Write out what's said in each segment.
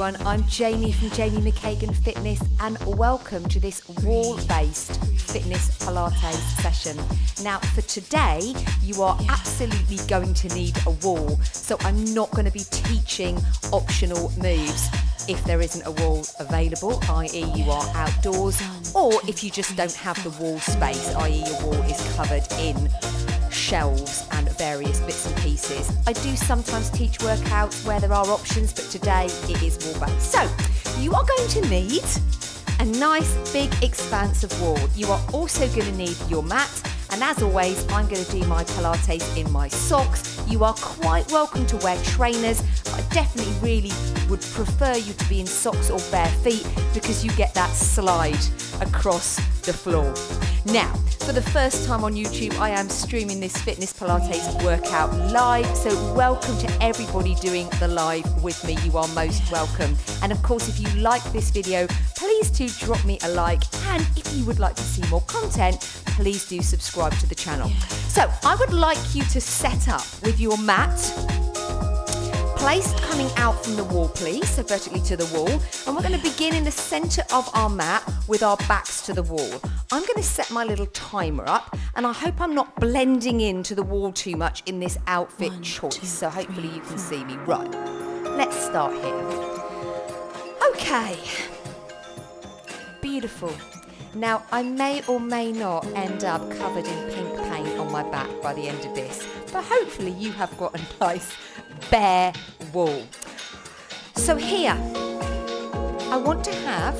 everyone, I'm Jamie from Jamie McKagan Fitness and welcome to this wall-based Fitness Pilates session. Now for today, you are absolutely going to need a wall, so I'm not going to be teaching optional moves if there isn't a wall available, i.e. you are outdoors, or if you just don't have the wall space, i.e. your wall is covered in shelves and various bits and pieces. I do sometimes teach workouts where there are options, but today it is wall-based. So you are going to need a nice big expanse of wall. You are also going to need your mat, and as always I'm going to do my Pilates in my socks. You are quite welcome to wear trainers, but I definitely really would prefer you to be in socks or bare feet because you get that slide across the floor. Now, for the first time on YouTube, I am streaming this Fitness Pilates workout live, so welcome to everybody doing the live with me. You are most welcome. And of course, if you like this video, please do drop me a like, and if you would like to see more content, please do subscribe to the channel. So I would like you to set up with your mat placed coming out from the wall, please, so vertically to the wall, and we're going to begin in the center of our mat with our backs to the wall. I'm going to set my little timer up, and I hope I'm not blending into the wall too much in this outfit choice, so hopefully you can see me. Right, let's start here. Okay, beautiful. Now, I may or may not end up covered in pink paint on my back by the end of this, but hopefully you have got a nice bare wall. So here, I want to have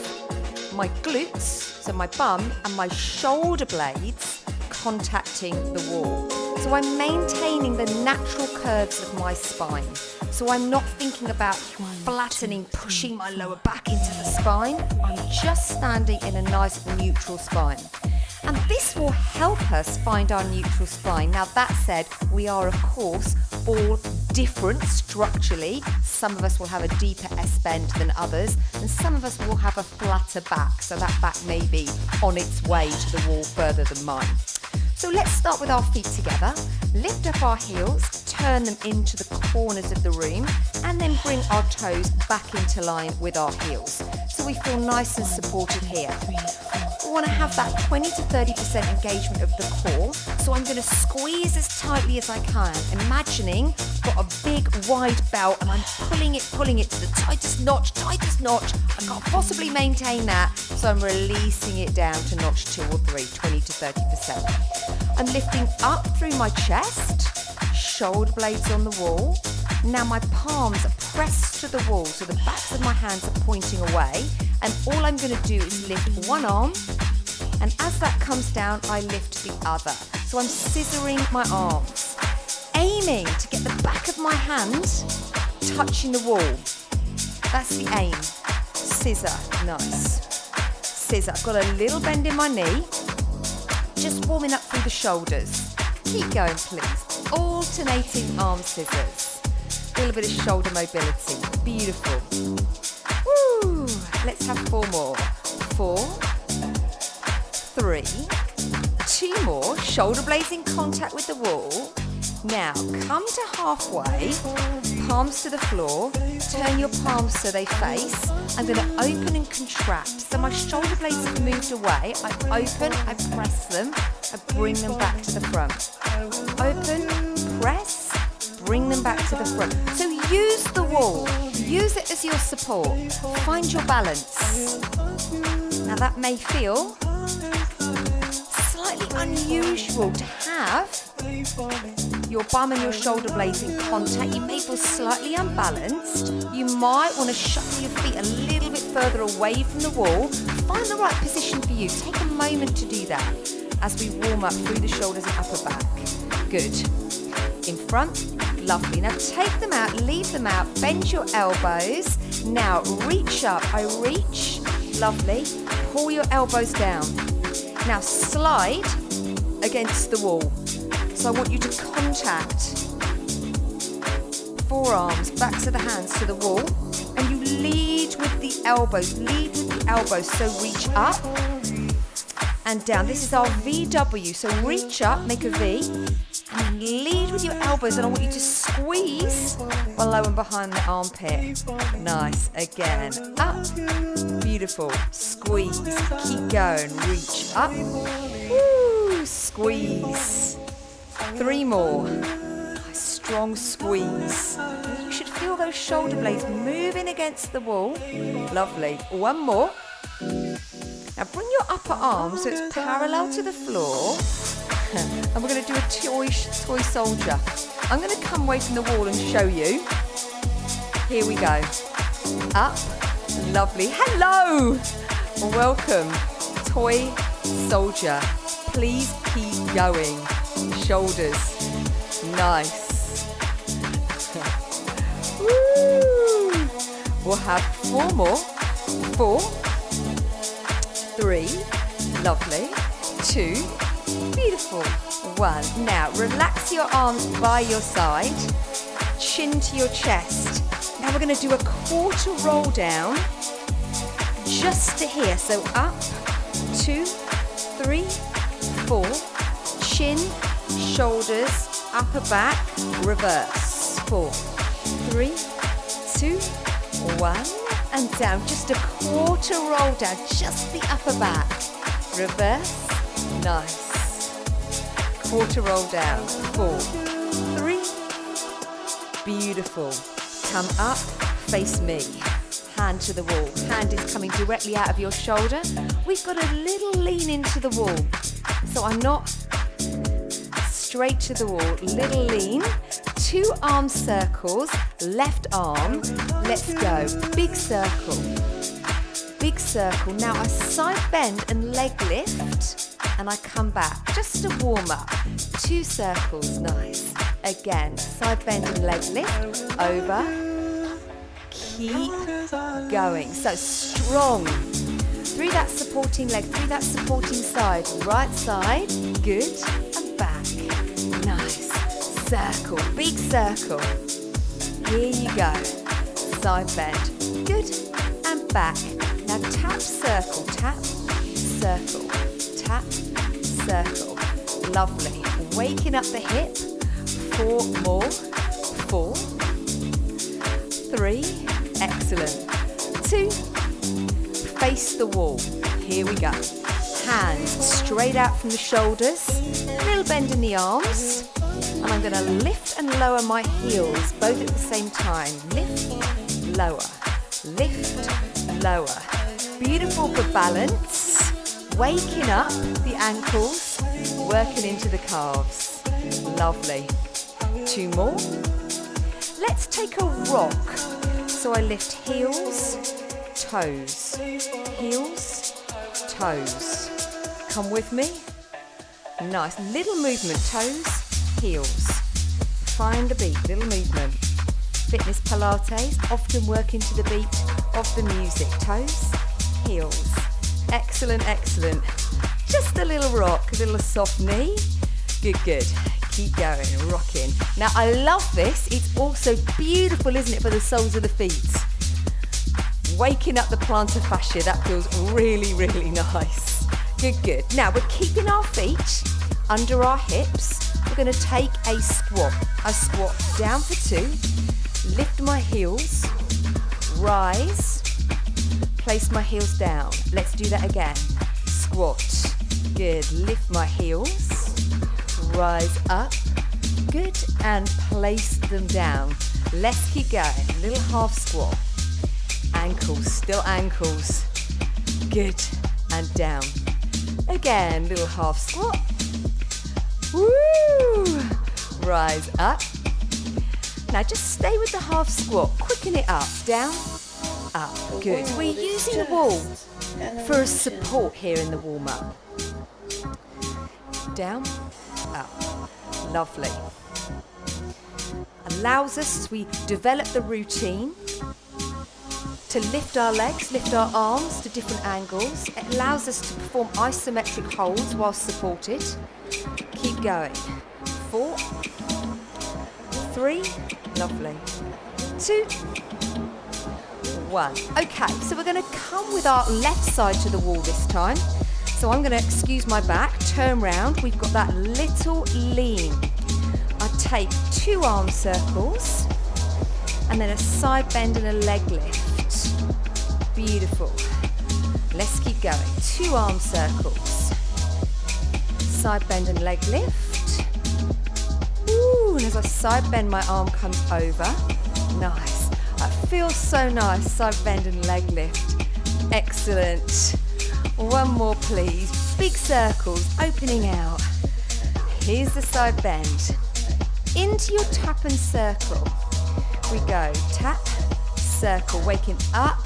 my glutes, so my bum and my shoulder blades contacting the wall. So I'm maintaining the natural curves of my spine. So I'm not thinking about flattening, pushing my lower back into the spine. I'm just standing in a nice neutral spine. And this will help us find our neutral spine. Now that said, we are of course all different structurally. Some of us will have a deeper S-bend than others, and some of us will have a flatter back, so that back may be on its way to the wall further than mine. So let's start with our feet together, lift up our heels, turn them into the corners of the room, and then bring our toes back into line with our heels. So we feel nice and supported here. We want to have that 20 to 30% engagement of the core, so I'm going to squeeze as tightly as I can, imagining I've got a big wide belt and I'm pulling it to the tightest notch. I can't possibly maintain that, so I'm releasing it down to notch 2 or 3, 20 to 30%. I'm lifting up through my chest, shoulder blades on the wall. Now my palms are pressed to the wall, so the backs of my hands are pointing away, and all I'm going to do is lift one arm, and as that comes down, I lift the other. So I'm scissoring my arms, aiming to get the back of my hand touching the wall. That's the aim. Scissor, nice. Scissor. I've got a little bend in my knee, just warming up through the shoulders. Keep going, please. Alternating arm scissors. A little bit of shoulder mobility. Beautiful. Woo! Let's have 4 more. 4, 3, 2 more. Shoulder blades in contact with the wall. Now, come to halfway, palms to the floor, turn your palms so they face. I'm going to open and contract. So my shoulder blades have moved away. I open, I press them, I bring them back to the front. Open, press, bring them back to the front. So use the wall, use it as your support. Find your balance. Now that may feel slightly unusual to have your bum and your shoulder blades in contact. You may feel slightly unbalanced. You might want to shuffle your feet a little bit further away from the wall. Find the right position for you. Take a moment to do that as we warm up through the shoulders and upper back. Good. In front, lovely. Now take them out, leave them out, bend your elbows. Now reach up, I reach, lovely. Pull your elbows down. Now slide against the wall. So I want you to contact forearms, backs of the hands to the wall, and you lead with the elbows, so reach up and down. This is our VW, so reach up, make a V, and then lead with your elbows and I want you to squeeze below and behind the armpit. Nice. Again. Up. Beautiful. Squeeze. Keep going. Reach up. Woo. Squeeze. 3 more. Nice, strong squeeze. You should feel those shoulder blades moving against the wall. Lovely. 1 more. Now bring your upper arm so it's parallel to the floor. And we're going to do a toy soldier. I'm going to come away from the wall and show you. Here we go. Up. Lovely. Hello. Welcome. Toy soldier. Please keep going. Shoulders. Nice. Woo. We'll have 4 more. 4. 3. Lovely. 2. Beautiful. 1. Now relax your arms by your side. Chin to your chest. Now we're going to do a quarter roll down just to here. So up, 2, 3, 4. Chin, shoulders, upper back, reverse. 4, 3, 2, 1. And down. Just a quarter roll down. Just the upper back. Reverse. Nice. Quarter roll down. 4, 3. Beautiful. Come up, face me. Hand to the wall. Hand is coming directly out of your shoulder. We've got a little lean into the wall. So I'm not straight to the wall. Little lean. 2 arm circles. Left arm. Let's go. Big circle. Big circle. Now I side bend and leg lift. And I come back, just to warm up. 2 circles, nice. Again, side bend and leg lift, over. Keep going, so strong. Through that supporting leg, through that supporting side. Right side, good, and back. Nice, circle, big circle. Here you go, side bend, good, and back. Now tap, circle, tap, circle. Tap, circle. Lovely. Waking up the hip. 4 more. 4. 3. Excellent. 2. Face the wall. Here we go. Hands straight out from the shoulders. Little bend in the arms. And I'm going to lift and lower my heels both at the same time. Lift, lower. Lift, lower. Beautiful for balance. Waking up the ankles, working into the calves. Lovely. 2 more. Let's take a rock. So I lift heels, toes. Heels, toes. Come with me. Nice. Little movement. Toes, heels. Find the beat. Little movement. Fitness Pilates. Often working to the beat of the music. Toes, heels. Excellent, excellent. Just a little rock, a little soft knee. Good, good. Keep going, rocking. Now, I love this. It's also beautiful, isn't it, for the soles of the feet? Waking up the plantar fascia. That feels really, really nice. Good, good. Now, we're keeping our feet under our hips. We're going to take a squat. I squat down for 2. Lift my heels. Rise. Place my heels down. Let's do that again. Squat. Good. Lift my heels. Rise up. Good. And place them down. Let's keep going. Little half squat. Ankles. Still ankles. Good. And down. Again. Little half squat. Woo! Rise up. Now just stay with the half squat. Quicken it up. Down. Up. Good. We're using the wall for a support here in the warm-up. Down, up. Lovely. Allows us, as we develop the routine, to lift our legs, lift our arms to different angles. It allows us to perform isometric holds while supported. Keep going. 4, 3, lovely. 2, 1. Okay, so we're going to come with our left side to the wall this time. So I'm going to excuse my back, turn round. We've got that little lean. take 2 arm circles and then a side bend and a leg lift. Beautiful. Let's keep going. 2 arm circles. Side bend and leg lift. Ooh, and as I side bend, my arm comes over. Nice. That feels so nice. Side bend and leg lift. Excellent. One more, please. Big circles, opening out. Here's the side bend. Into your tap and circle. We go. Tap, circle, waking up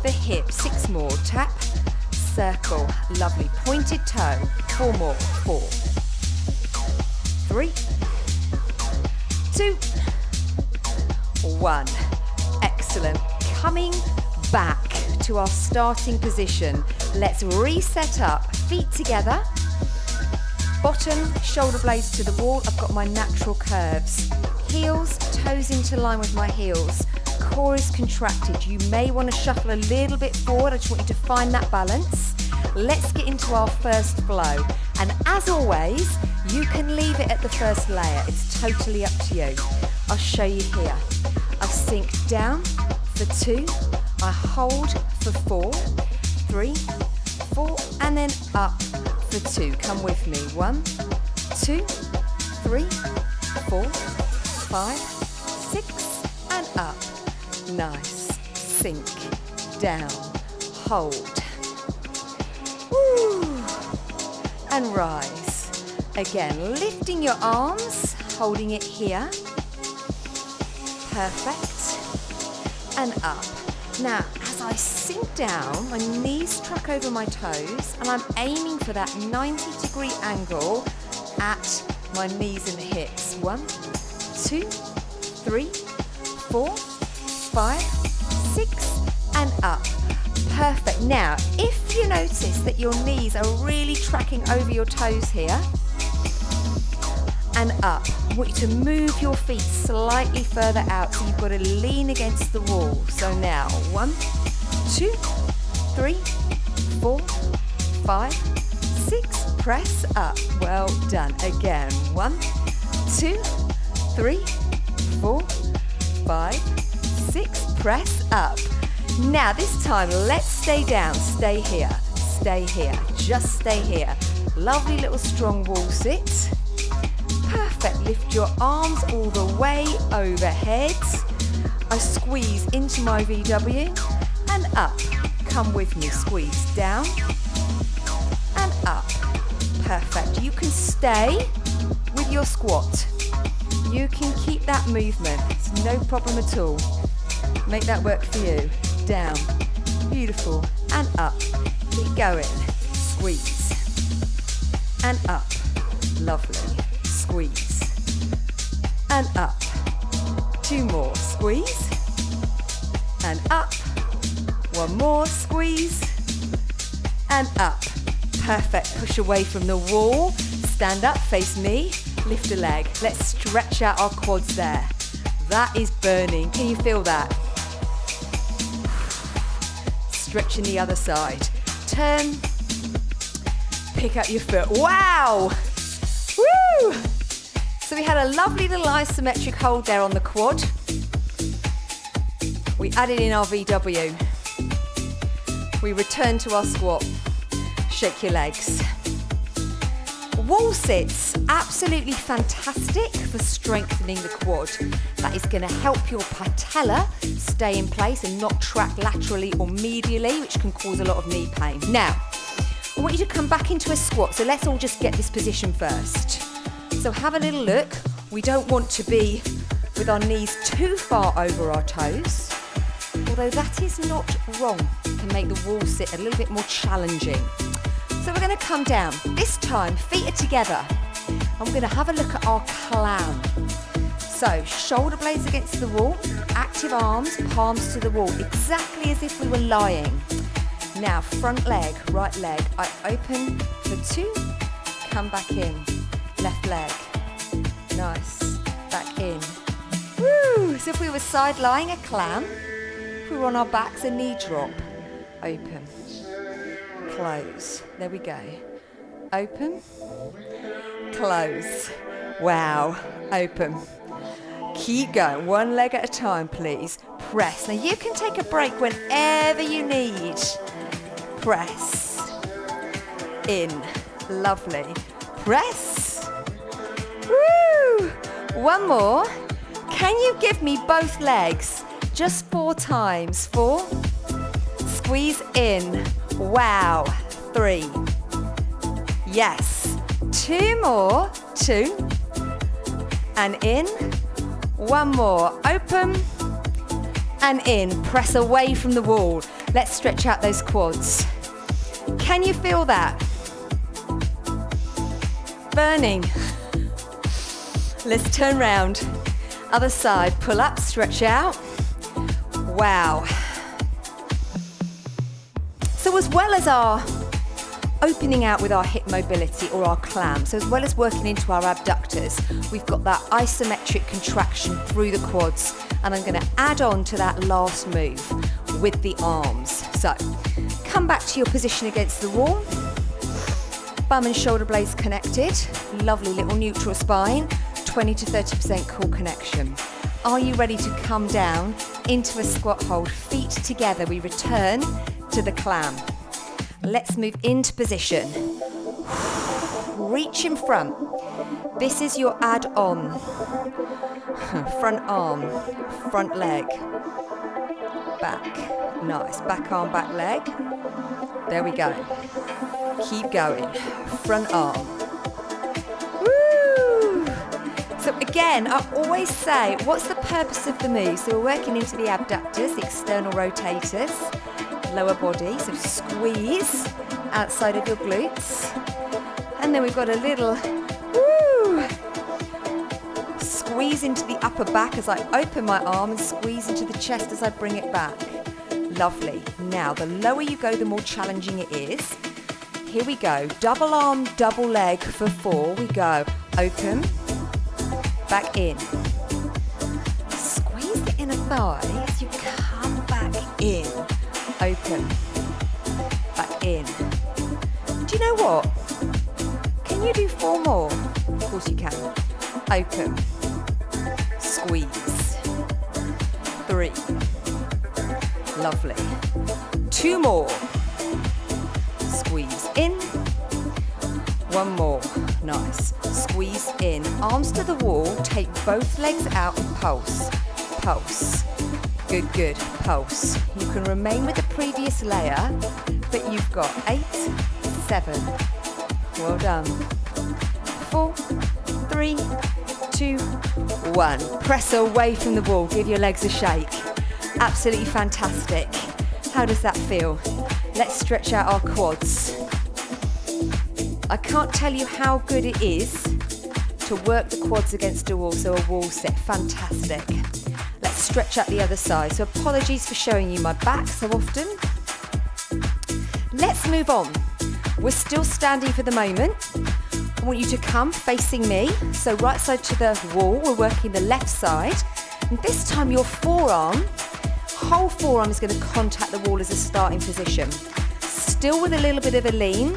the hip. 6 more. Tap, circle. Lovely. Pointed toe. 4 more. 4, 3, 2, 1. Excellent. Coming back to our starting position. Let's reset up. Feet together. Bottom, shoulder blades to the wall. I've got my natural curves. Heels, toes into line with my heels. Core is contracted. You may want to shuffle a little bit forward. I just want you to find that balance. Let's get into our first flow. And as always, you can leave it at the first layer. It's totally up to you. I'll show you here. I sink down for 2. I hold for 4, 3, 4, and then up for 2. Come with me. 1, 2, 3, 4, 5, 6, and up. Nice. Sink down. Hold. Woo. And rise. Again, lifting your arms, holding it here. Perfect. And up. Now, as I sink down, my knees track over my toes, and I'm aiming for that 90-degree angle at my knees and hips. 1, 2, 3, 4, 5, 6, and up. Perfect. Now, if you notice that your knees are really tracking over your toes here, and up, I want you to move your feet slightly further out, so you've got to lean against the wall. So now, 1, 2, 3, 4, 5, 6, press up. Well done. Again, 1, 2, 3, 4, 5, 6, press up. Now this time, let's stay down. Stay here, just stay here. Lovely little strong wall sit. Perfect. Lift your arms all the way overhead. I squeeze into my VW and up. Come with me. Squeeze down and up. Perfect. You can stay with your squat. You can keep that movement. It's no problem at all. Make that work for you. Down. Beautiful. And up. Keep going. Squeeze. And up. Lovely. Squeeze. And up. 2 more. Squeeze. And up. 1 more. Squeeze. And up. Perfect. Push away from the wall. Stand up. Face me. Lift a leg. Let's stretch out our quads there. That is burning. Can you feel that? Stretching the other side. Turn. Pick up your foot. Wow! Woo! So we had a lovely little isometric hold there on the quad. We added in our VW. We return to our squat. Shake your legs. Wall sits, absolutely fantastic for strengthening the quad. That is going to help your patella stay in place and not track laterally or medially, which can cause a lot of knee pain. Now, I want you to come back into a squat, so let's all just get this position first. So have a little look. We don't want to be with our knees too far over our toes, although that is not wrong. It can make the wall sit a little bit more challenging. So we're going to come down. This time, feet are together. I'm going to have a look at our clown. So, shoulder blades against the wall, active arms, palms to the wall, exactly as if we were lying. Now, front leg, right leg. I open for 2, come back in. Left leg. Nice. Back in. Woo! As if we were side lying, a clown. If we were on our backs, a knee drop. Open. Close. There we go. Open. Close. Wow. open. Keep going, one leg at a time, please. Press. Now you can take a break whenever you need. Press. In. Lovely. Press. Woo! One more. Can you give me both legs? Just 4 times. 4. Squeeze in. Wow. 3. Yes. 2 more. 2. And in. 1 more. Open. And in. Press away from the wall. Let's stretch out those quads. Can you feel that? Burning. Let's turn round. Other side. Pull up, stretch out. Wow. So as well as our opening out with our hip mobility or our clam, so as well as working into our abductors, we've got that isometric contraction through the quads, and I'm going to add on to that last move with the arms. So come back to your position against the wall, bum and shoulder blades connected, lovely little neutral spine, 20 to 30% core connection. Are you ready to come down into a squat hold? Feet together, we return to the clam. Let's move into position. Reach in front. This is your add-on. Front arm, front leg, back. Nice. Back arm, back leg. There we go. Keep going. Front arm. Woo! So again, I always say, what's the purpose of the move? So we're working into the abductors, the external rotators, lower body, so squeeze outside of your glutes. And then we've got a little squeeze into the upper back as I open my arm and squeeze into the chest as I bring it back. Lovely. Now, the lower you go, the more challenging it is. Here we go. Double arm, double leg for 4. We go. Open, back in. Squeeze the inner thigh as you come back in. Open, back in. Do you know what? Can you do 4 more? Of course you can. Open, squeeze. 3. Lovely. 2 more. Squeeze in. 1 more. Nice. Squeeze in. Arms to the wall. Take both legs out and pulse. Pulse. Good, good. Pulse. You can remain with the previous layer, but you've got 8, 7. Well done. 4, 3, 2, 1. Press away from the wall. Give your legs a shake. Absolutely fantastic. How does that feel? Let's stretch out our quads. I can't tell you how good it is to work the quads against a wall, so a wall sit. Fantastic. Let's stretch out the other side. So apologies for showing you my back so often. Let's move on. We're still standing for the moment. I want you to come facing me. So right side to the wall, we're working the left side. And this time your forearm, whole forearm is going to contact the wall as a starting position. Still with a little bit of a lean.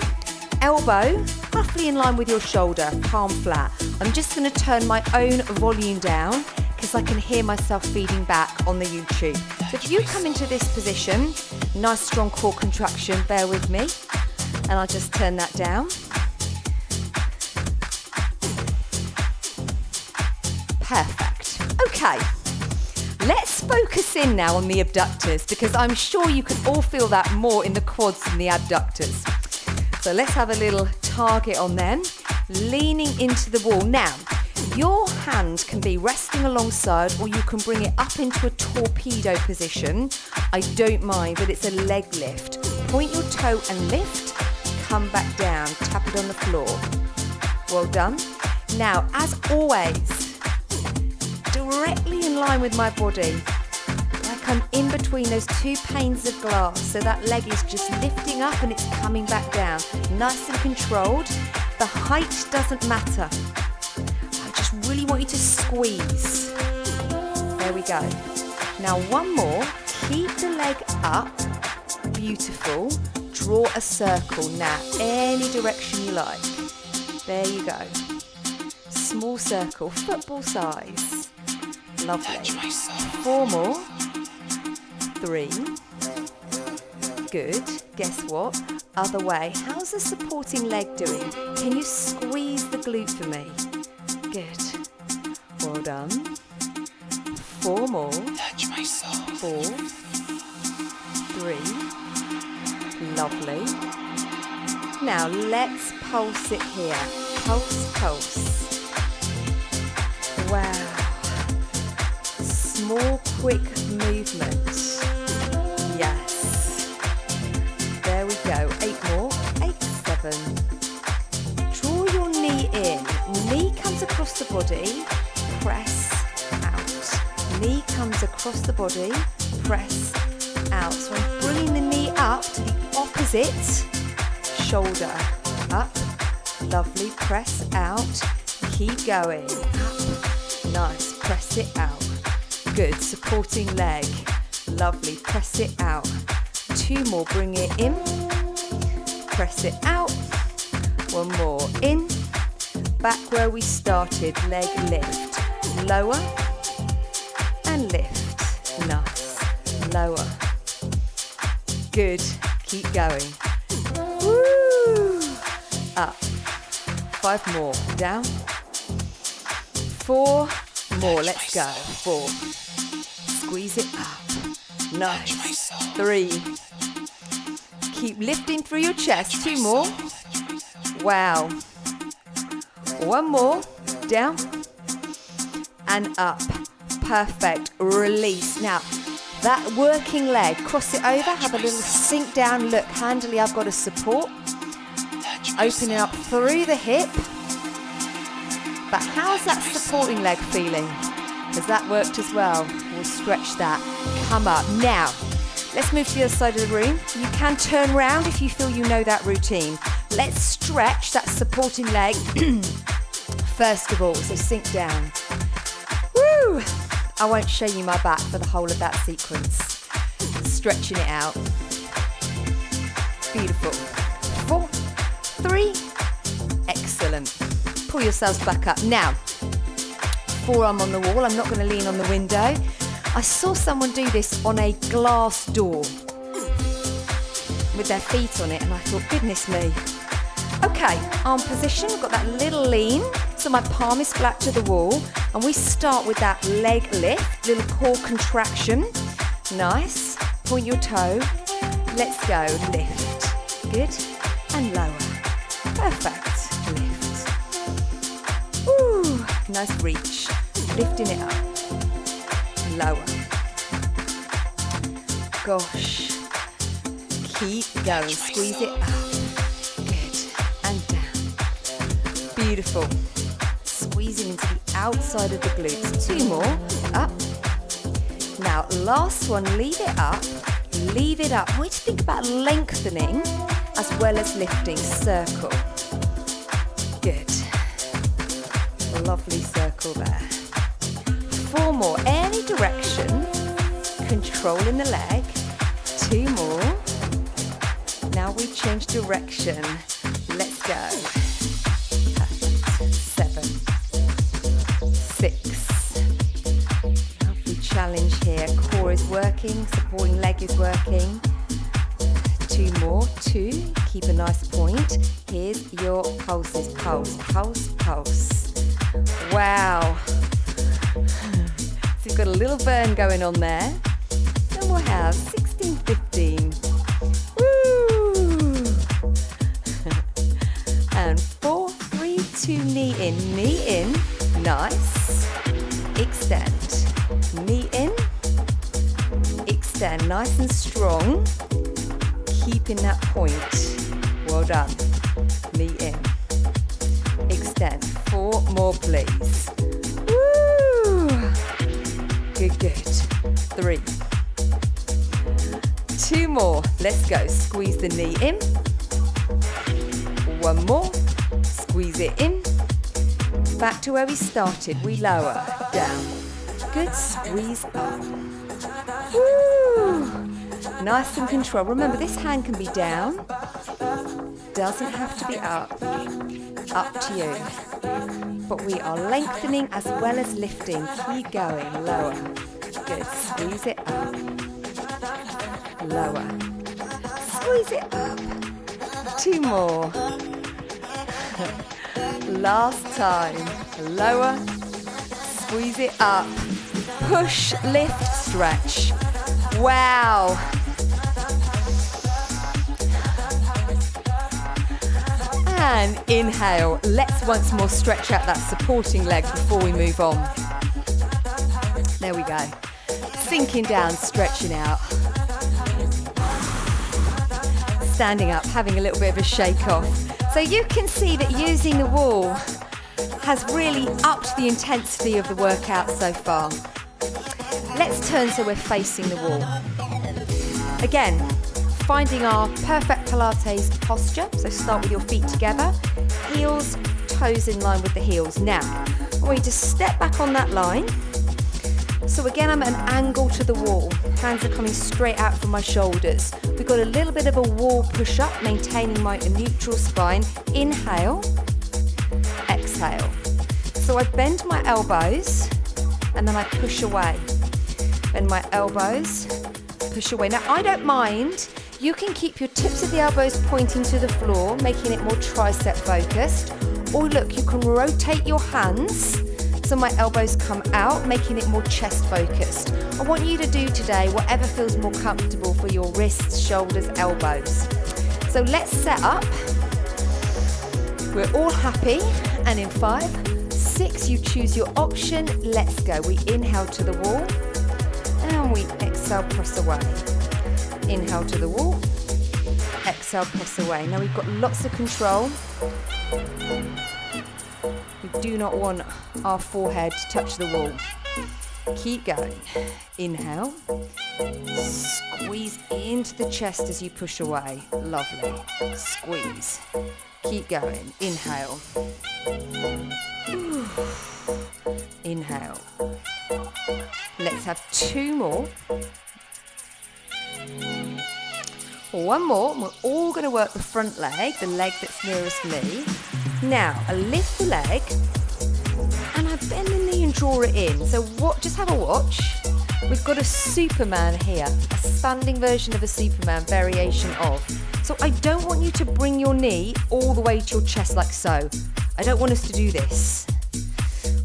Elbow roughly in line with your shoulder, palm flat. I'm just going to turn my own volume down because I can hear myself feeding back on the YouTube. So if you come into this position, nice strong core contraction, bear with me. And I'll just turn that down. Perfect. Okay. Let's focus in now on the abductors because I'm sure you can all feel that more in the quads than the abductors. So let's have a little target on them, leaning into the wall. Now, your hand can be resting alongside or you can bring it up into a torpedo position. I don't mind, but it's a leg lift. Point your toe and lift, come back down, tap it on the floor. Well done. Now, as always, directly in line with my body, like I'm in between those 2 panes of glass, so that leg is just lifting up and it's coming back down, nice and controlled. The height doesn't matter. I just really want you to squeeze. There we go. Now 1 more, keep the leg up, beautiful. Draw a circle now, any direction you like. There you go. small circle, football size. Lovely. 4 more. 3. Good. Guess what? Other way. How's the supporting leg doing? Can you squeeze the glute for me? Good. Well done. 4 more. 4. 3. Lovely. Now let's pulse it here. Pulse, pulse. Wow. Small, quick movement. Yes. There we go. 8 more. 8, 7. Draw your knee in. Knee comes across the body. Press out. Knee comes across the body. Press out. So I'm bringing the knee up to the opposite shoulder. Up. Lovely. Press out. Keep going. Up. Nice. Press it out. Good. Supporting leg. Lovely. Press it out. 2 more. Bring it in. Press it out. 1 more. In. Back where we started. Leg lift. Lower. And lift. Nice. Lower. Good. Keep going. Woo! Up. 5 more. Down. 4 more. Let's go. 4. Squeeze it up. Nice. 3. Keep lifting through your chest. 2 more. Wow. 1 more. Down. And up. Perfect. Release. Now, that working leg, cross it over, have a little sink down. Look, handily, I've got a support. Opening up through the hip. But how's that supporting leg feeling? Has that worked as well? We'll stretch that. Come up. Now, let's move to the other side of the room. You can turn around if you feel you know that routine. Let's stretch that supporting leg first of all. So sink down. Woo! I won't show you my back for the whole of that sequence. Stretching it out. Beautiful. 4, 3. Excellent. Pull yourselves back up. Now, forearm on the wall. I'm not going to lean on the window. I saw someone do this on a glass door with their feet on it, and I thought, goodness me. Okay, arm position. I've got that little lean. So my palm is flat to the wall, and we start with that leg lift, little core contraction. Nice. Point your toe. Let's go. Lift. Good. And lower. Perfect. Lift. Woo. Nice reach. Lifting it up. Lower. Gosh. Keep going. Squeeze it up. Good. And down. Beautiful. Squeezing into the outside of the glutes. 2 more. Up. Now, last one. Leave it up. Leave it up. I want you to think about lengthening as well as lifting. Circle. Good. Lovely circle there. 4 more. Any direction. Controlling the leg. 2 more. Now we change direction. Let's go. Perfect. 7. 6. Lovely challenge here. Core is working. Supporting leg is working. 2 more. 2. Keep a nice point. Here's your pulses. Pulse, pulse, pulse. Wow. So you've got a little burn going on there. Then we'll have 16, 15. Woo! And 4, 3, 2, knee in. Nice. Extend. Knee in. Extend. Nice and strong. Keeping that point. Well done. Knee in. Extend. 4 more, please. Woo! Good, good. 3. 2 more. Let's go. Squeeze the knee in. 1 more. Squeeze it in. Back to where we started. We lower. Down. Good. Squeeze up. Woo! Nice and control. Remember, this hand can be down. Doesn't have to be up. Up to you. but we are lengthening as well as lifting. Keep going, lower. Good, squeeze it up. Lower. Squeeze it up. 2 more. Last time. Lower. Squeeze it up. Push, lift, stretch. Wow. And inhale. Let's once more stretch out that supporting leg before we move on. There we go. Sinking down, stretching out. Standing up, having a little bit of a shake off. So you can see that using the wall has really upped the intensity of the workout so far. Let's turn so we're facing the wall. Again, finding our perfect Pilates posture. So start with your feet together, heels, toes in line with the heels. Now, I want you to step back on that line. So again, I'm at an angle to the wall. Hands are coming straight out from my shoulders. We've got a little bit of a wall push-up, maintaining my neutral spine. Inhale, exhale. So I bend my elbows and then I push away. Bend my elbows, push away. Now, I don't mind. You can keep your tips of the elbows pointing to the floor, making it more tricep focused. Or look, you can rotate your hands so my elbows come out, making it more chest focused. I want you to do today whatever feels more comfortable for your wrists, shoulders, elbows. So let's set up. We're all happy. And in 5, 6, you choose your option. Let's go. We inhale to the wall and we exhale, press away. Inhale to the wall, exhale, press away. Now we've got lots of control. We do not want our forehead to touch the wall. Keep going. Inhale. Squeeze into the chest as you push away. Lovely. Squeeze. Keep going. Inhale. Inhale. Let's have 2 more. 1 more. We're all going to work the front leg, the leg that's nearest me. Now, I lift the leg and I bend the knee and draw it in. So just have a watch. We've got a Superman here, a standing version of a Superman variation of. So I don't want you to bring your knee all the way to your chest like so. I don't want us to do this.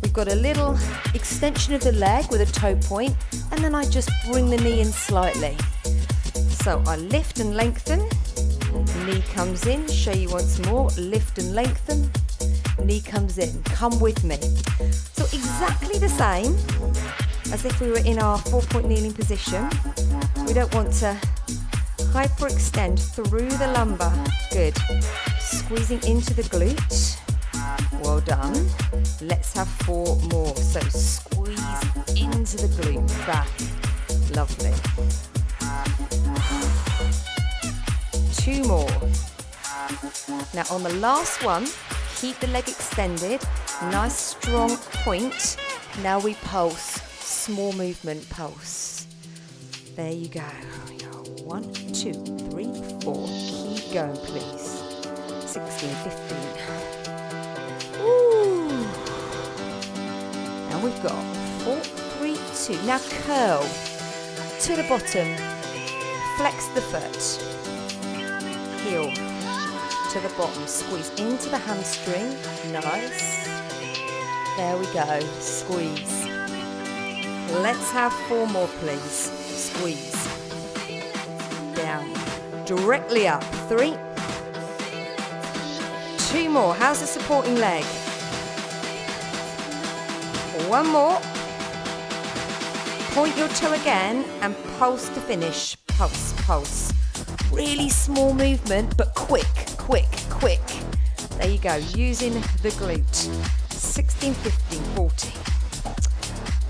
We've got a little extension of the leg with a toe point, and then I just bring the knee in slightly. So I lift and lengthen, knee comes in, show you once more, lift and lengthen, knee comes in, come with me. So exactly the same as if we were in our 4-point kneeling position. We don't want to hyperextend through the lumbar. Good. Squeezing into the glute. Well done. Let's have 4 more. So squeeze into the glute, back. Lovely. 2 more. Now on the last one, keep the leg extended. Nice strong point. Now we pulse. Small movement pulse. There you go. 1, 2, 3, 4. Keep going, please. 16, 15. Woo. Now we've got 4, 3, 2. Now curl to the bottom. Flex the foot. Heel to the bottom. Squeeze into the hamstring. Nice. There we go. Squeeze. Let's have 4 more, please. Squeeze. Down. Directly up. 3. 2 more. How's the supporting leg? 1 more. Point your toe again and pulse to finish. Pulse, pulse. Really small movement, but quick, quick, quick. There you go. Using the glute. 16, 15, 14.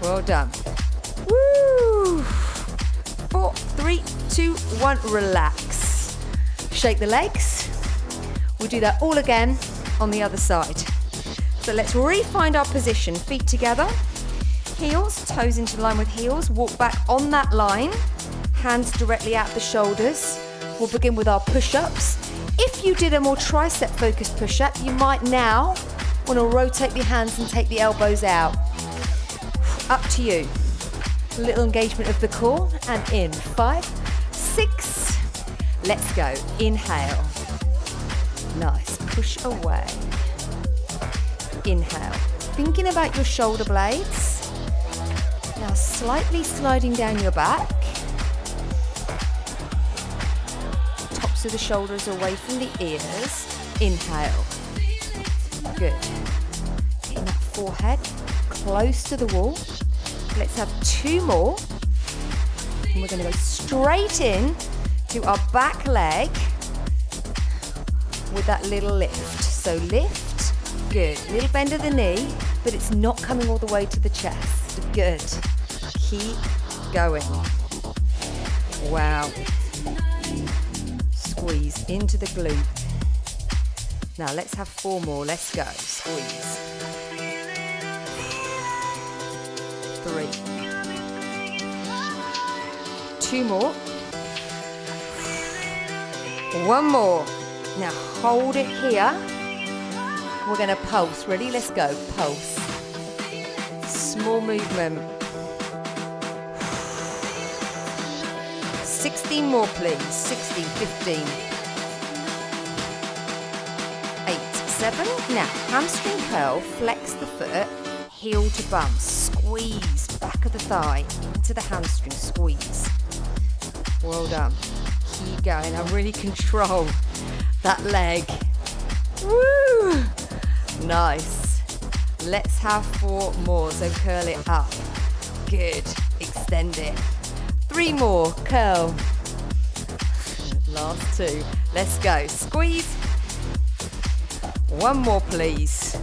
Well done. Woo! 4, 3, 2, 1. Relax. Shake the legs. We'll do that all again on the other side. So let's re-find our position. Feet together. Heels, toes into line with heels. Walk back on that line. Hands directly out the shoulders. We'll begin with our push-ups. If you did a more tricep-focused push-up, you might now Want to rotate your hands and take the elbows out. Up to you. A little engagement of the core, and in 5, 6. Let's go. Inhale. Nice. Push away. Inhale. Thinking about your shoulder blades. Now slightly sliding down your back. Tops of the shoulders away from the ears. Inhale. Good. Getting that forehead close to the wall. Let's have 2 more. And we're going to go straight in to our back leg with that little lift. So lift, good. Little bend of the knee, but it's not coming all the way to the chest. Good. Keep going. Wow. Squeeze into the glute. Now let's have 4 more. Let's go. Squeeze. 3. 2 more. 1 more. Now hold it here. We're going to pulse. Ready? Let's go. Pulse. Small movement. 16 more, please. 16, 15. 8, 7. Now, hamstring curl. Flex the foot. Heel to bum. Squeeze. Back of the thigh. Into the hamstring. Squeeze. Well done. Keep going. Now really control that leg. Woo! Nice. Let's have 4 more. So curl it up. Good. Extend it. 3 more. Curl. Last 2. Let's go. Squeeze. 1 more, please.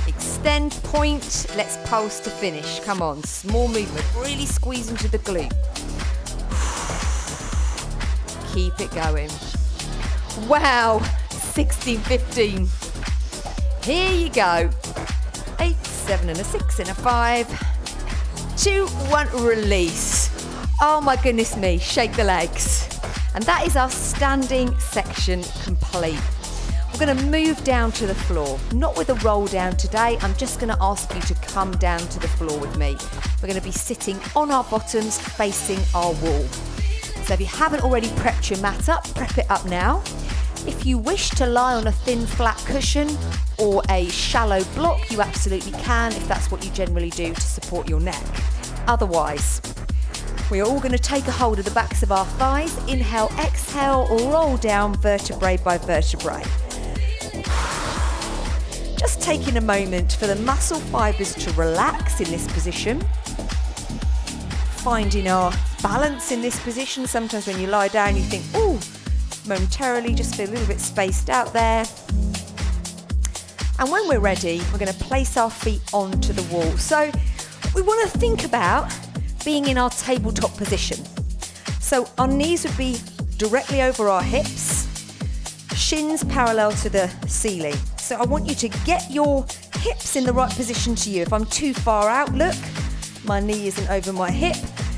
Extend, point. Let's pulse to finish. Come on. Small movement. Really squeeze into the glute. Keep it going. Wow. 16, 15. Here you go. 8, 7 and a 6 and a 5. 2, 1, release. Oh my goodness me, shake the legs. And that is our standing section complete. We're going to move down to the floor. Not with a roll down today, I'm just going to ask you to come down to the floor with me. We're going to be sitting on our bottoms facing our wall. So if you haven't already prepped your mat up, prep it up now. If you wish to lie on a thin flat cushion or a shallow block, you absolutely can if that's what you generally do to support your neck. Otherwise, we're all going to take a hold of the backs of our thighs. Inhale, exhale, roll down vertebrae by vertebrae. Just taking a moment for the muscle fibers to relax in this position. Finding our balance in this position. Sometimes when you lie down you think, ooh, momentarily just feel a little bit spaced out there. And when we're ready, we're going to place our feet onto the wall. So we want to think about being in our tabletop position. So our knees would be directly over our hips, shins parallel to the ceiling. So I want you to get your hips in the right position to you. If I'm too far out, look, my knee isn't over my hip.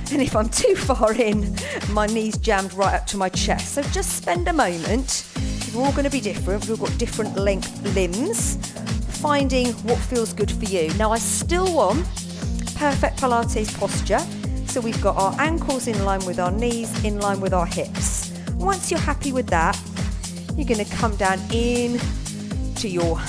And if I'm too far in, my knee's jammed right up to my chest. So just spend a moment. We're all going to be different. We've got different length limbs. Finding what feels good for you. Now I still want perfect Pilates posture. So we've got our ankles in line with our knees, in line with our hips. Once you're happy with that, you're going to come down in to your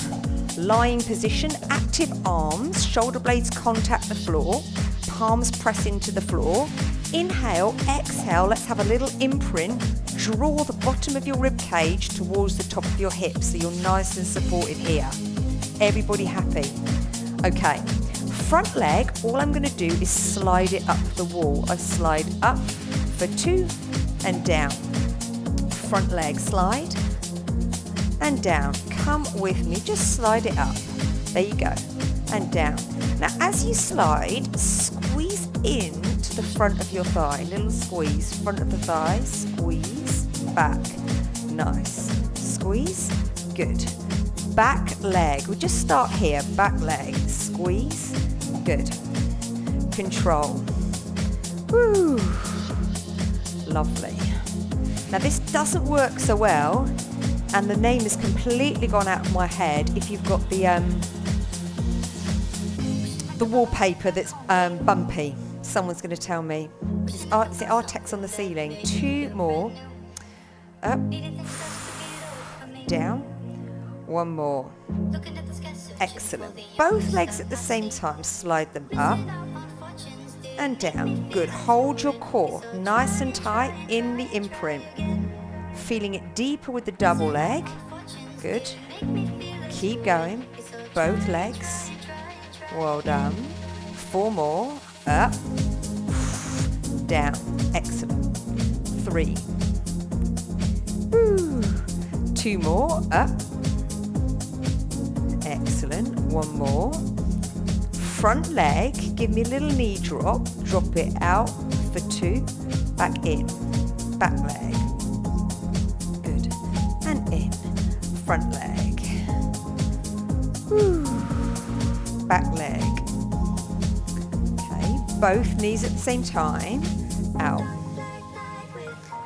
lying position. Active arms, shoulder blades contact the floor. Palms press into the floor. Inhale, exhale. Let's have a little imprint. Draw the bottom of your rib cage towards the top of your hips so you're nice and supported here. Everybody happy? Okay. Front leg, all I'm going to do is slide it up the wall. I slide up for 2 and down. Front leg slide and down. Come with me, just slide it up. There you go. And down. Now as you slide, squeeze in to the front of your thigh. Little squeeze, front of the thigh, squeeze, back. Nice. Squeeze, good. Back leg, we'll just start here. Back leg, squeeze, good. Control. Woo. Lovely. Now this doesn't work so well and the name has completely gone out of my head if you've got the wallpaper that's bumpy. Someone's going to tell me. Is it Artex on the ceiling? 2 more. Up. Down. 1 more. Excellent. Both legs at the same time. Slide them up and down. Good. Hold your core nice and tight in the imprint. Feeling it deeper with the double leg. Good. Keep going. Both legs. Well done. 4 more. Up. Down. Excellent. 3. Woo. 2 more. Up. Excellent. 1 more. Front leg. Give me a little knee drop. Drop it out for 2. Back in. Back leg. Good. And in. Front leg. Woo. Back leg. Okay. Both knees at the same time. Out.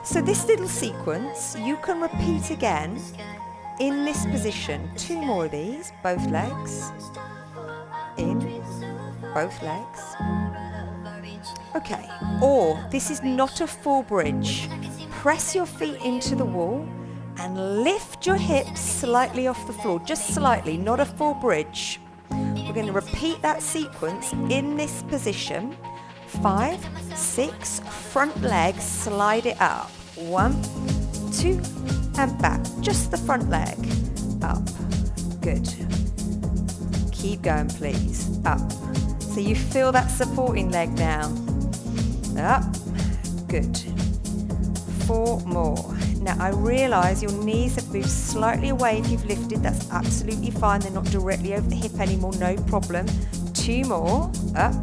So this little sequence you can repeat again in this position. 2 more of these. Both legs. In. Both legs. Okay. Or this is not a full bridge. Press your feet into the wall and lift your hips slightly off the floor. Just slightly, not a full bridge. We're going to repeat that sequence in this position. 5, 6, front leg, slide it up. 1, 2, and back. Just the front leg. Up. Good. Keep going, please. Up. So you feel that supporting leg now. Up. Good. 4 more. Now I realise your knees have moved slightly away if you've lifted. That's absolutely fine. They're not directly over the hip anymore. No problem. 2 more. Up.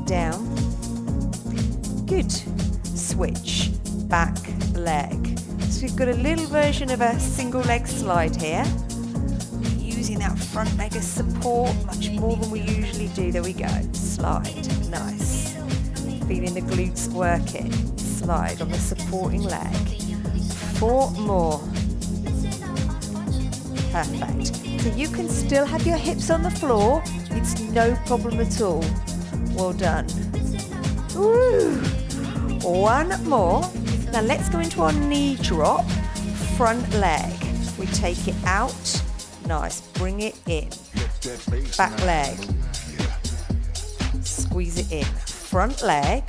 Down. Good. Switch. Back leg. So we've got a little version of a single leg slide here. Using that front leg as support much more than we usually do. There we go. Slide. Nice. Feeling the glutes working. Slide on the supporting leg. 4 more. Perfect. So you can still have your hips on the floor. It's no problem at all. Well done. Woo. 1 more. Now let's go into our knee drop. Front leg. We take it out. Nice. Bring it in. Back leg. Squeeze it in. Front leg.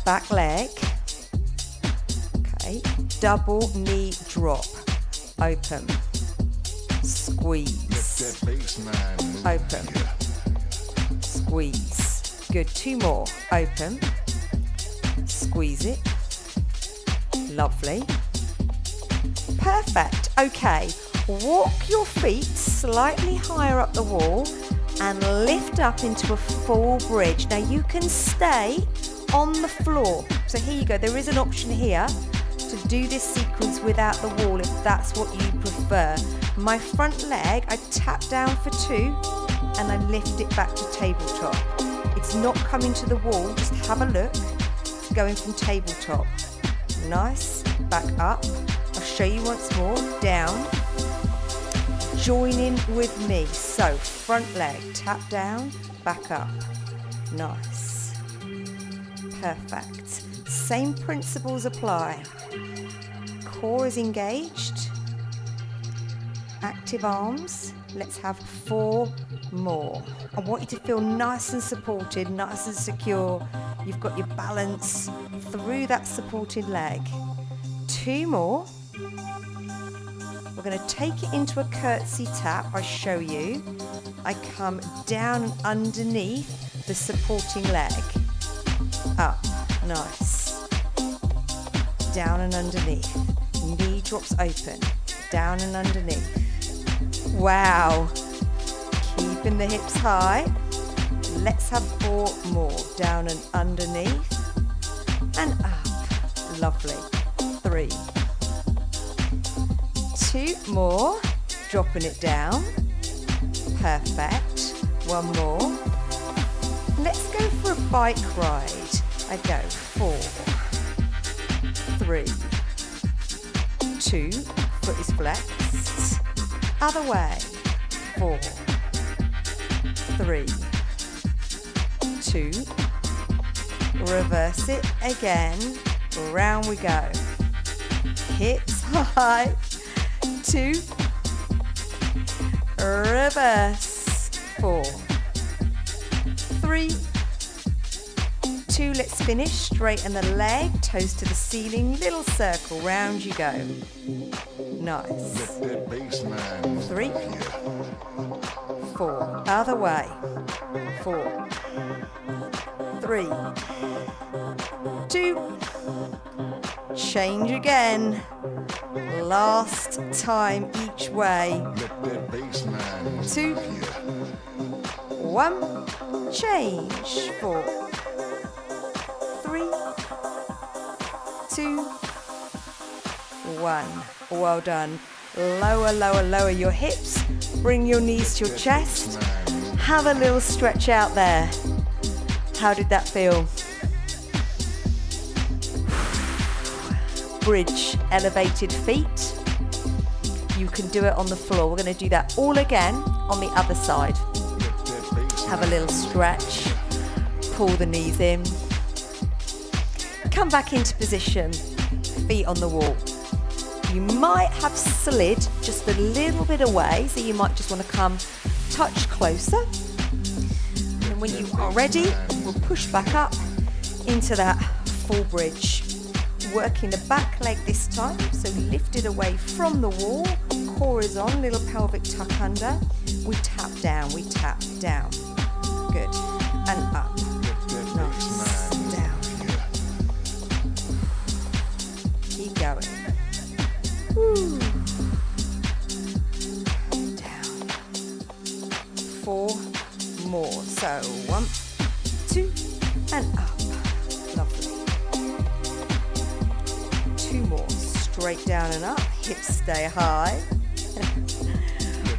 Back leg. Okay. Double knee drop. Open. Squeeze. Open. Squeeze. Good. 2 more. Open. Squeeze it. Lovely. Perfect. Okay. Walk your feet slightly higher up the wall and lift up into a full bridge. Now you can stay on the floor. So here you go. There is an option here to do this sequence without the wall if that's what you prefer. My front leg, I tap down for 2 and I lift it back to tabletop. It's not coming to the wall. Just have a look. It's going from tabletop. Nice. Back up. I'll show you once more. Down. Join in with me. So front leg, tap down, back up. Nice. Perfect. Same principles apply. Core is engaged. Active arms. Let's have 4 more. I want you to feel nice and supported, nice and secure. You've got your balance through that supported leg. 2 more. We're going to take it into a curtsy tap. I show you. I come down and underneath the supporting leg. Up. Nice. Down and underneath. Knee drops open. Down and underneath. Wow. Keeping the hips high. Let's have 4 more. Down and underneath. And up. Lovely. 3. 2 more. Dropping it down. Perfect. 1 more. Let's go for a bike ride. I go 4, 3, 3, 2, foot is flexed, other way, 4, 3, 2, reverse it again, round we go, hips high, 2, reverse, 4, 3, 2, let's finish, straighten the leg, toes to the ceiling, little circle, round you go, nice, 3, 4, other way, 4, 3, 2, change again, last time each way, 2, 1, change, 4, 3, 2, 1, well done, lower, lower, lower your hips, bring your knees to your chest, have a little stretch out there, how did that feel? Bridge, elevated feet, you can do it on the floor, we're going to do that all again on the other side, have a little stretch, pull the knees in, come back into position, feet on the wall. You might have slid just a little bit away, so you might just want to come touch closer. And when you are ready, we'll push back up into that full bridge. Working the back leg this time, so lift it away from the wall, core is on, little pelvic tuck under. We tap down, good, and up, nice, down, keep going, woo. Down, 4 more, so 1, 2, and up, lovely, 2 more, straight down and up, hips stay high,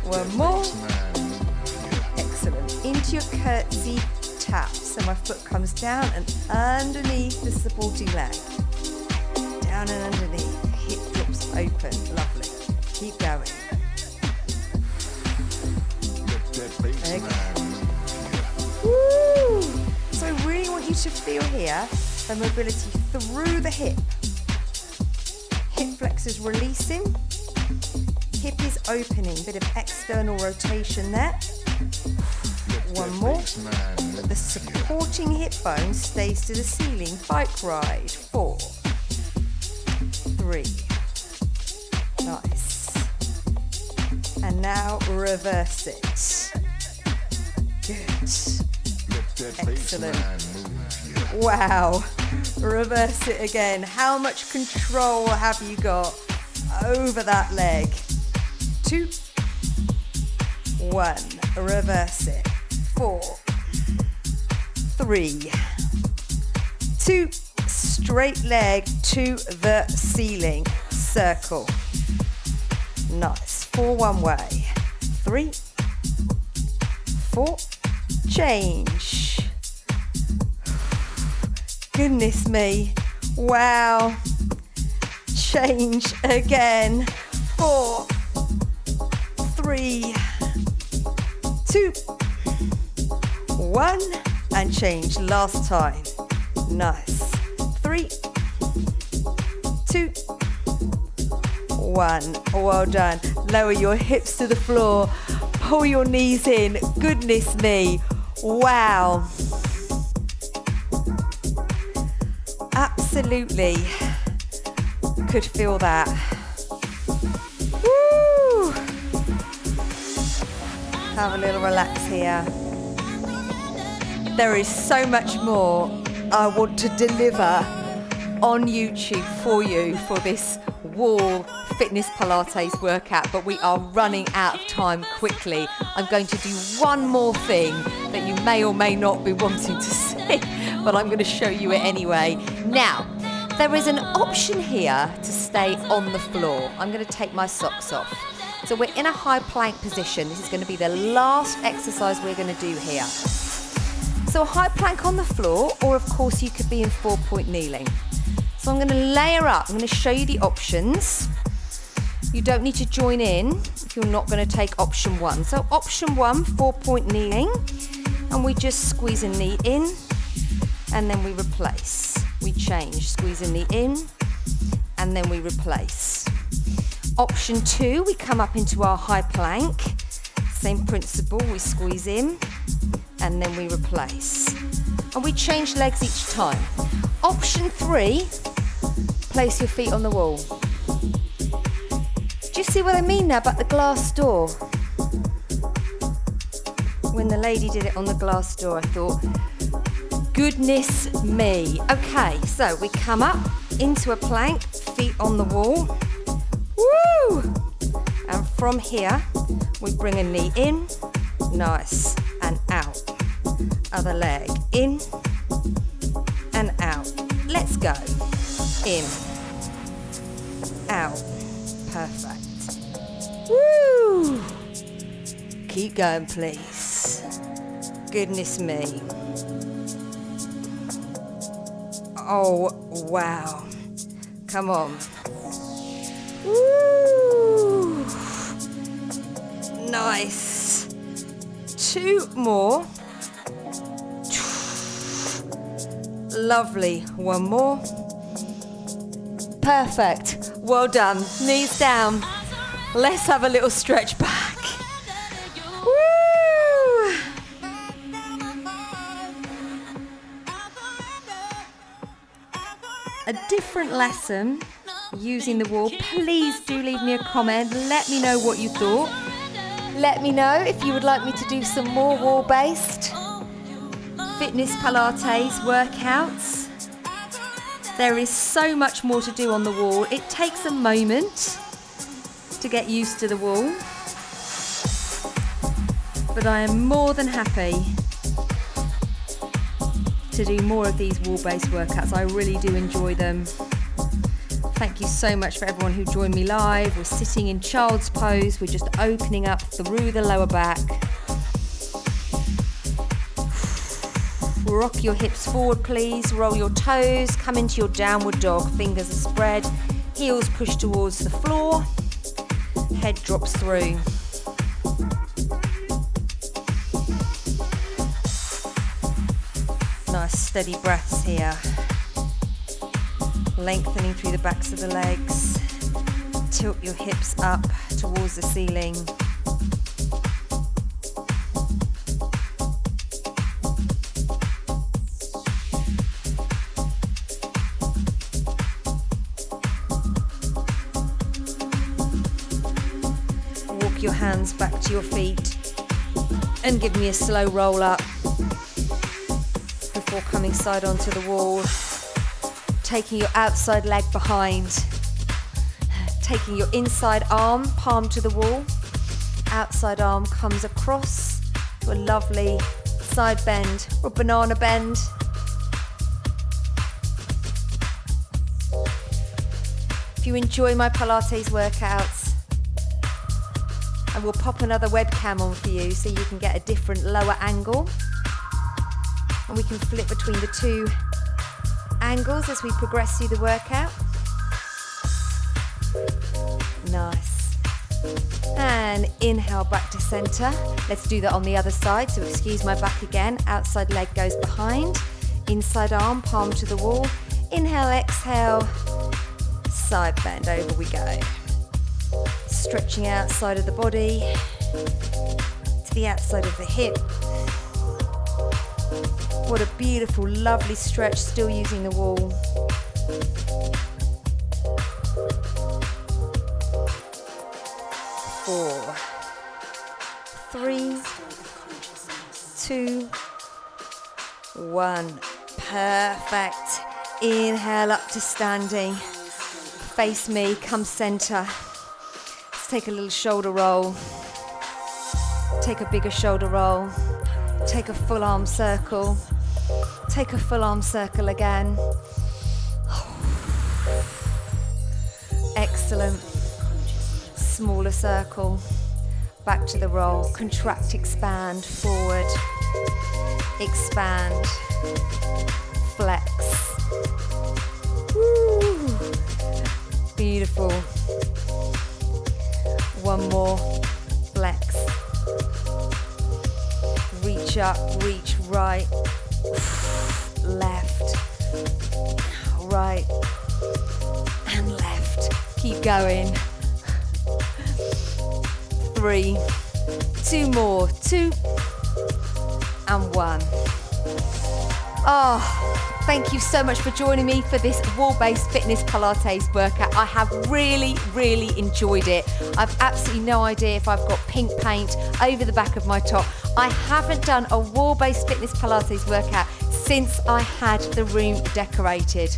1 more, excellent, into your curtsy tap, so my foot comes down and underneath the supporting leg, down and underneath, hip drops open, lovely, keep going, okay. Woo. So I really want you to feel here the mobility through the hip flexors releasing, hip is opening, bit of external rotation there, 1 more, but the supporting hip bone stays to the ceiling, bike ride, 4, 3, nice, and now reverse it, good, excellent, wow, reverse it again, how much control have you got over that leg, 2, 1, reverse it, 4, 3, 2, straight leg to the ceiling, circle, nice, 4 one way, 3, 4, change, goodness me, wow, change again, 4, 3, 2, 1, and change, last time, nice, 3, 2, 1, well done, lower your hips to the floor, pull your knees in, goodness me, wow, absolutely could feel that. Woo! Have a little relax here. There is so much more I want to deliver on YouTube for you for this wall Fitness Pilates workout, but we are running out of time quickly. I'm going to do one more thing that you may or may not be wanting to see, but I'm going to show you it anyway. Now, there is an option here to stay on the floor. I'm going to take my socks off. So we're in a high plank position. This is going to be the last exercise we're going to do here. So a high plank on the floor, or of course you could be in 4-point kneeling. So I'm going to layer up. I'm going to show you the options. You don't need to join in if you're not going to take option 1. So option 1, 4-point kneeling, and we just squeeze a knee in, and then we replace. We change, squeeze a knee in, and then we replace. Option 2, we come up into our high plank. Same principle, we squeeze in, and then we replace. And we change legs each time. Option 3, place your feet on the wall. Do you see what I mean now about the glass door? When the lady did it on the glass door, I thought, goodness me. Okay, so we come up into a plank, feet on the wall. Woo! And from here, we bring a knee in, nice, and out. Other leg, in, and out. Let's go. In, out. Perfect. Woo! Keep going, please. Goodness me. Oh, wow. Come on. Woo! Nice. 2 more. Lovely. 1 more. Perfect. Well done. Knees down. Let's have a little stretch back. Woo! A different lesson using the wall. Please do leave me a comment. Let me know what you thought. Let me know if you would like me to do some more wall-based Fitness Pilates workouts. There is so much more to do on the wall. It takes a moment to get used to the wall, but I am more than happy to do more of these wall-based workouts. I really do enjoy them. Thank you so much for everyone who joined me live. We're sitting in child's pose. We're just opening up through the lower back. Rock your hips forward, please. Roll your toes. Come into your downward dog. Fingers are spread. Heels push towards the floor. Head drops through. Nice steady breaths here. Lengthening through the backs of the legs. Tilt your hips up towards the ceiling. Walk your hands back to your feet and give me a slow roll up before coming side onto the wall. Taking your outside leg behind, taking your inside arm, palm to the wall, outside arm comes across to a lovely side bend or banana bend. If you enjoy my Pilates workouts, I will pop another webcam on for you so you can get a different lower angle, and we can flip between the 2 angles as we progress through the workout. Nice. And inhale back to center. Let's do that on the other side. So excuse my back again. Outside leg goes behind. Inside arm, palm to the wall. Inhale, exhale. Side bend, over we go. Stretching outside of the body to the outside of the hip. What a beautiful, lovely stretch, still using the wall. 4, 3, 2, 1. Perfect. Inhale up to standing. Face me, come center. Let's take a little shoulder roll. Take a bigger shoulder roll. Take a full arm circle. Take a full arm circle again. Excellent. Smaller circle. Back to the roll. Contract, expand, forward. Expand. Flex. Woo. One more. Flex. Reach up, reach right, left, right, and left. Keep going. 3, 2 more, 2, and 1. Oh, thank you so much for joining me for this wall-based fitness Pilates workout. I have really, really enjoyed it. I've absolutely no idea if I've got pink paint over the back of my top. I haven't done a wall-based fitness Pilates workout since I had the room decorated.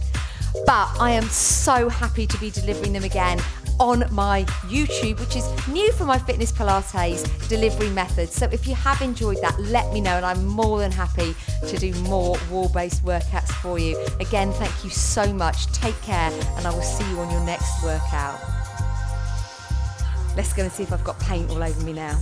But I am so happy to be delivering them again on my YouTube, which is new for my Fitness Pilates delivery method. So if you have enjoyed that, let me know, and I'm more than happy to do more wall-based workouts for you. Again, thank you so much. Take care, and I will see you on your next workout. Let's go and see if I've got paint all over me now.